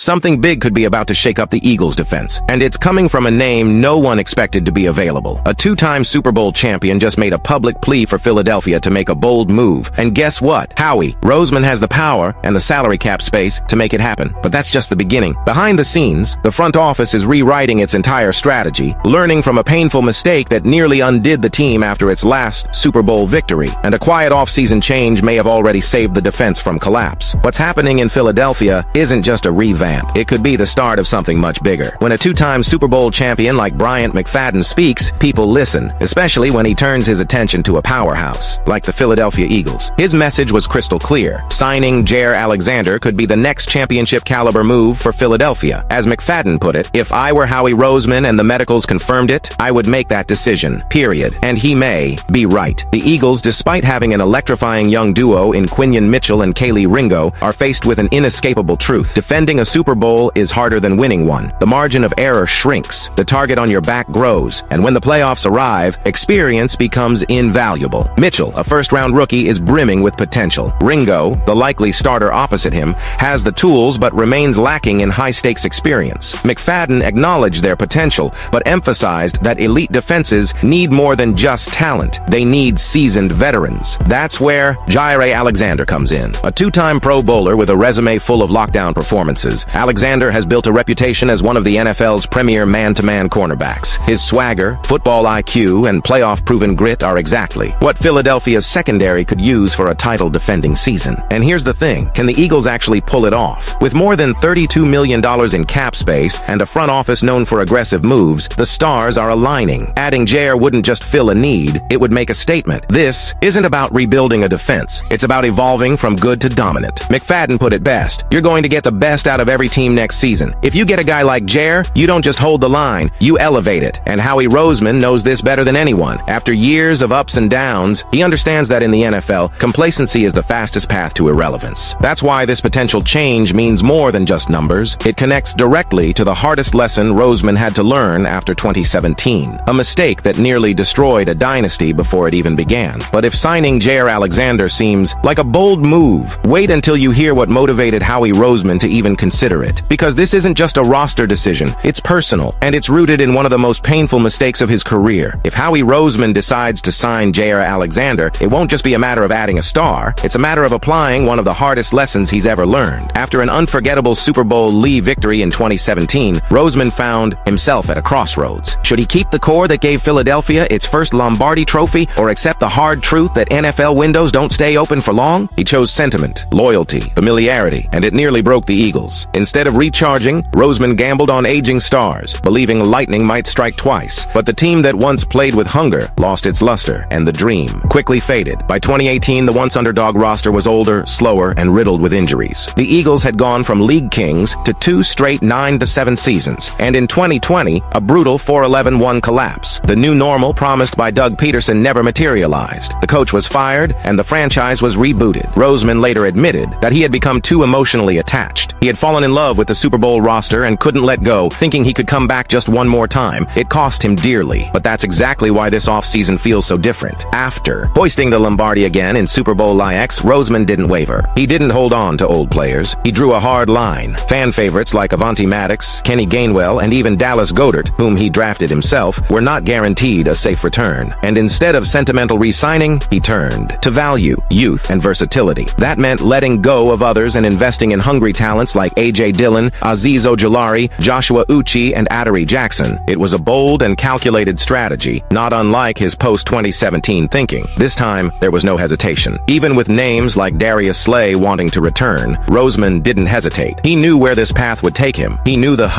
Something big could be about to shake up the Eagles' defense, and it's coming from a name no one expected to be available. A two-time Super Bowl champion just made a public plea for Philadelphia to make a bold move, and guess what? Roseman has the power and the salary cap space to make it happen. But that's just the beginning. Behind the scenes, the front office is rewriting its entire strategy, learning from a painful mistake that nearly undid the team after its last Super Bowl victory, and a quiet off-season change may have already saved the defense from collapse. What's happening in Philadelphia isn't just a revamp. It could be the start of something much bigger. When a two-time Super Bowl champion like Bryant McFadden speaks, people listen, especially when he turns his attention to a powerhouse, like the Philadelphia Eagles. His message was crystal clear. Signing Jaire Alexander could be the next championship-caliber move for Philadelphia. As McFadden put it, "If I were Howie Roseman and the medicals confirmed it, I would make that decision, period." And he may be right. The Eagles, despite having an electrifying young duo in Quinion Mitchell and Kaylee Ringo, are faced with an inescapable truth. Defending a Super Bowl is harder than winning one. The margin of error shrinks, the target on your back grows, and when the playoffs arrive, experience becomes invaluable. Mitchell, a first-round rookie, is brimming with potential. Ringo, the likely starter opposite him, has the tools but remains lacking in high-stakes experience. McFadden acknowledged their potential, but emphasized that elite defenses need more than just talent. They need seasoned veterans. That's where Jaire Alexander comes in. A two-time Pro Bowler with a resume full of lockdown performances, Alexander has built a reputation as one of the NFL's premier man-to-man cornerbacks. His swagger, football IQ, and playoff-proven grit are exactly what Philadelphia's secondary could use for a title-defending season. And here's the thing, can the Eagles actually pull it off? With more than $32 million in cap space and a front office known for aggressive moves, the stars are aligning. Adding Jaire wouldn't just fill a need, it would make a statement. This isn't about rebuilding a defense, it's about evolving from good to dominant. McFadden put it best, "You're going to get the best out of every team next season. If you get a guy like Jaire, you don't just hold the line, you elevate it." And Howie Roseman knows this better than anyone. After years of ups and downs, he understands that in the NFL, complacency is the fastest path to irrelevance. That's why this potential change means more than just numbers. It connects directly to the hardest lesson Roseman had to learn after 2017, a mistake that nearly destroyed a dynasty before it even began. But if signing Jaire Alexander seems like a bold move, wait until you hear what motivated Howie Roseman to even consider it. Because this isn't just a roster decision, it's personal, and it's rooted in one of the most painful mistakes of his career. If Howie Roseman decides to sign Jaire Alexander, it won't just be a matter of adding a star, it's a matter of applying one of the hardest lessons he's ever learned. After an unforgettable Super Bowl victory in 2017, Roseman found himself at a crossroads. Should he keep the core that gave Philadelphia its first Lombardi trophy, or accept the hard truth that NFL windows don't stay open for long? He chose sentiment, loyalty, familiarity, and it nearly broke the Eagles. Instead of recharging, Roseman gambled on aging stars, believing lightning might strike twice. But the team that once played with hunger lost its luster, and the dream quickly faded. By 2018, the once underdog roster was older, slower, and riddled with injuries. The Eagles had gone from league kings to 2 straight 9-7 seasons, and in 2020, a brutal 4-11-1 collapse. The new normal promised by Doug Peterson never materialized. The coach was fired, and the franchise was rebooted. Roseman later admitted that he had become too emotionally attached. He had fallen in love with the Super Bowl roster and couldn't let go, thinking he could come back just one more time. It cost him dearly, but that's exactly why this offseason feels so different. After hoisting the Lombardi again in Super Bowl IX, Roseman didn't waver. He didn't hold on to old players. He drew a hard line. Fan favorites like Avonte Maddox, Kenny Gainwell, and even Dallas Goedert, whom he drafted himself, were not guaranteed a safe return. And instead of sentimental re-signing, he turned to value, youth, and versatility. That meant letting go of others and investing in hungry talents like A.J. Dillon, Azeez Ojulari, Joshua Uche, and Adoree Jackson. It was a bold and calculated strategy, not unlike his post-2017 thinking. This time, there was no hesitation. Even with names like Darius Slay wanting to return, Roseman didn't hesitate. He knew where this path would take him. He knew the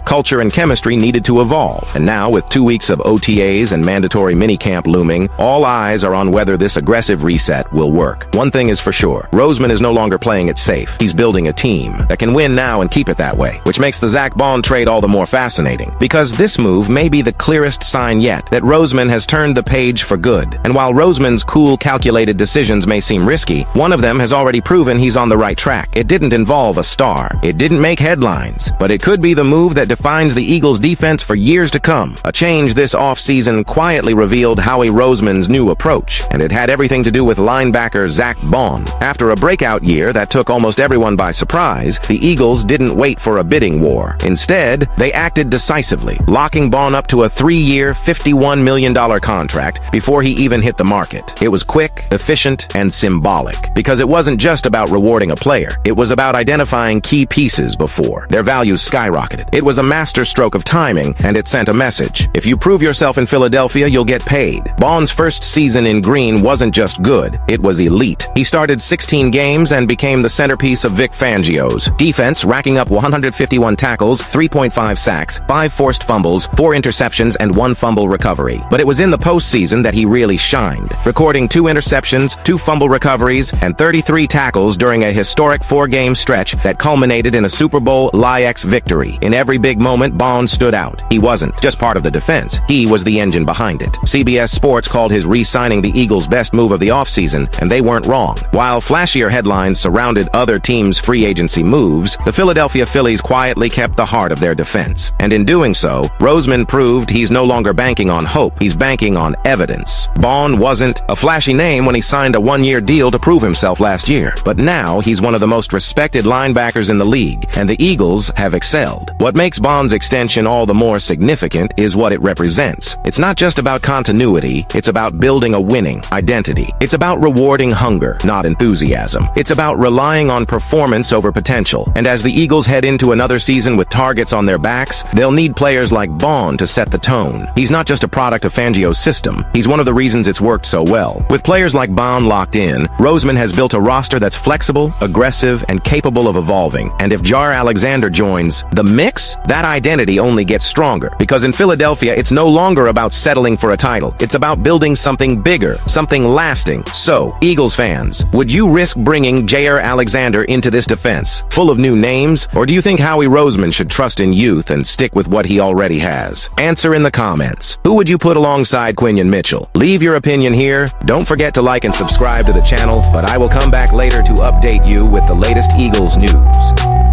culture and chemistry needed to evolve. And now, with 2 weeks of OTAs and mandatory minicamp looming, all eyes are on whether this aggressive reset will work. One thing is for sure, Roseman is no longer playing it safe. He's building a team that can win now and keep it that way, which makes the Zack Baun trade all the more fascinating. Because this move may be the clearest sign yet that Roseman has turned the page for good. And while Roseman's cool, calculated decisions may seem risky, one of them has already proven he's on the right track. It didn't involve a star. It didn't make headlines. But it could be the move that defines the Eagles' defense for years to come. A change this offseason quietly revealed Howie Roseman's new approach, and it had everything to do with linebacker Zack Baun. After a breakout year that took almost everyone by surprise, the Eagles Eagles didn't wait for a bidding war. Instead, they acted decisively, locking Baun up to a 3-year, $51 million contract before he even hit the market. It was quick, efficient, and symbolic, because it wasn't just about rewarding a player. It was about identifying key pieces before their values skyrocketed. It was a masterstroke of timing, and it sent a message. If you prove yourself in Philadelphia, you'll get paid. Baun's first season in green wasn't just good, it was elite. He started 16 games and became the centerpiece of Vic Fangio's defense, racking up 151 tackles, 3.5 sacks, 5 forced fumbles, 4 interceptions, and 1 fumble recovery. But it was in the postseason that he really shined, recording 2 interceptions, 2 fumble recoveries, and 33 tackles during a historic 4-game stretch that culminated in a Super Bowl LIX victory. In every big moment, Baun stood out. He wasn't just part of the defense. He was the engine behind it. CBS Sports called his re-signing the Eagles' best move of the offseason, and they weren't wrong. While flashier headlines surrounded other teams' free agency moves, the Philadelphia Phillies quietly kept the heart of their defense. And in doing so, Roseman proved he's no longer banking on hope, he's banking on evidence. Baun wasn't a flashy name when he signed a 1-year deal to prove himself last year, but now he's one of the most respected linebackers in the league, and the Eagles have excelled. What makes Baun's extension all the more significant is what it represents. It's not just about continuity, it's about building a winning identity. It's about rewarding hunger, not enthusiasm. It's about relying on performance over potential. And as the Eagles head into another season with targets on their backs, they'll need players like Baun to set the tone. He's not just a product of Fangio's system, he's one of the reasons it's worked so well. With players like Baun locked in, Roseman has built a roster that's flexible, aggressive, and capable of evolving. And if Jaire Alexander joins the mix, that identity only gets stronger. Because in Philadelphia, it's no longer about settling for a title. It's about building something bigger, something lasting. So, Eagles fans, would you risk bringing Jaire Alexander into this defense, full of new names? Or do you think Howie Roseman should trust in youth and stick with what he already has? Answer in the comments. Who would you put alongside Quinion Mitchell? Leave your opinion here. Don't forget to like and subscribe to the channel, but I will come back later to update you with the latest Eagles news.